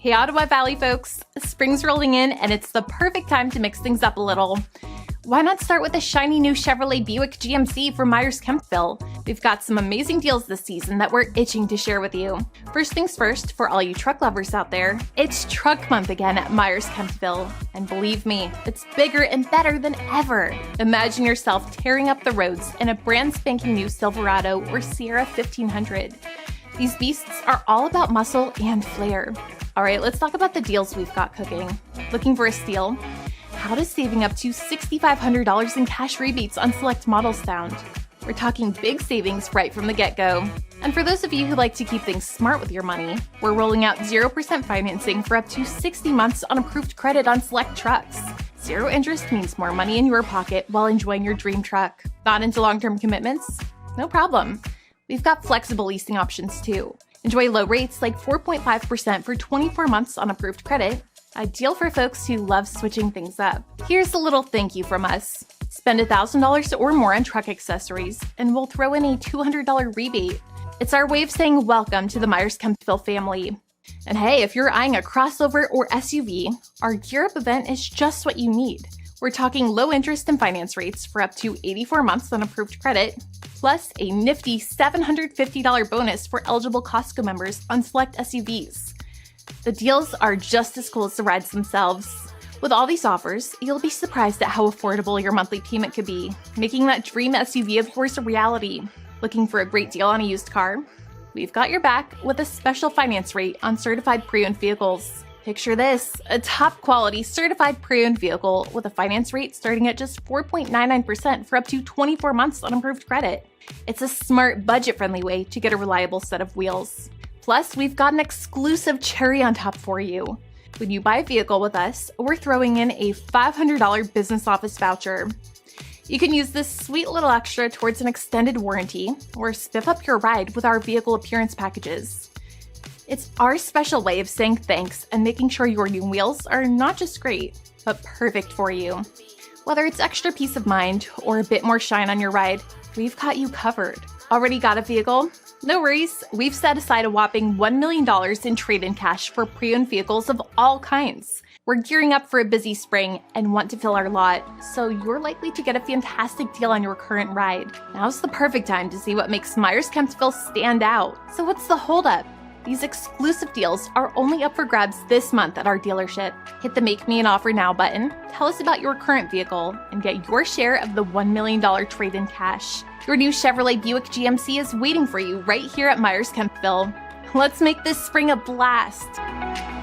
Hey Ottawa Valley folks, spring's rolling in and it's the perfect time to mix things up a little. Why not start with a shiny new Chevrolet Buick GMC from Myers Kemptville? We've got some amazing deals this season that we're itching to share with you. First things first, for all you truck lovers out there, it's Truck Month again at Myers Kemptville. And believe me, it's bigger and better than ever. Imagine yourself tearing up the roads in a brand spanking new Silverado or Sierra 1500. These beasts are all about muscle and flair. All right, let's talk about the deals we've got cooking. Looking for a steal? How does saving up to $6,500 in cash rebates on select models sound? We're talking big savings right from the get-go. And for those of you who like to keep things smart with your money, we're rolling out 0% financing for up to 60 months on approved credit on select trucks. Zero interest means more money in your pocket while enjoying your dream truck. Not into long-term commitments? No problem. We've got flexible leasing options too. Enjoy low rates like 4.5% for 24 months on approved credit. Ideal for folks who love switching things up. Here's a little thank you from us. Spend $1,000 or more on truck accessories, and we'll throw in a $200 rebate. It's our way of saying welcome to the Myers Kemptville family. And hey, if you're eyeing a crossover or SUV, our Gear Up event is just what you need. We're talking low interest and finance rates for up to 84 months on approved credit, plus a nifty $750 bonus for eligible Costco members on select SUVs. The deals are just as cool as the rides themselves. With all these offers, you'll be surprised at how affordable your monthly payment could be, making that dream SUV of yours a reality. Looking for a great deal on a used car? We've got your back with a special finance rate on certified pre-owned vehicles. Picture this, a top-quality certified pre-owned vehicle with a finance rate starting at just 4.99% for up to 24 months on approved credit. It's a smart, budget-friendly way to get a reliable set of wheels. Plus, we've got an exclusive cherry on top for you. When you buy a vehicle with us, we're throwing in a $500 business office voucher. You can use this sweet little extra towards an extended warranty or spiff up your ride with our vehicle appearance packages. It's our special way of saying thanks and making sure your new wheels are not just great, but perfect for you. Whether it's extra peace of mind or a bit more shine on your ride, we've got you covered. Already got a vehicle? No worries, we've set aside a whopping $1 million in trade-in cash for pre-owned vehicles of all kinds. We're gearing up for a busy spring and want to fill our lot, so you're likely to get a fantastic deal on your current ride. Now's the perfect time to see what makes Myers Kemptville stand out. So what's the holdup? These exclusive deals are only up for grabs this month at our dealership. Hit the Make Me an Offer Now button, tell us about your current vehicle, and get your share of the $1 million trade-in cash. Your new Chevrolet Buick GMC is waiting for you right here at Myers Kemptville. Let's make this spring a blast!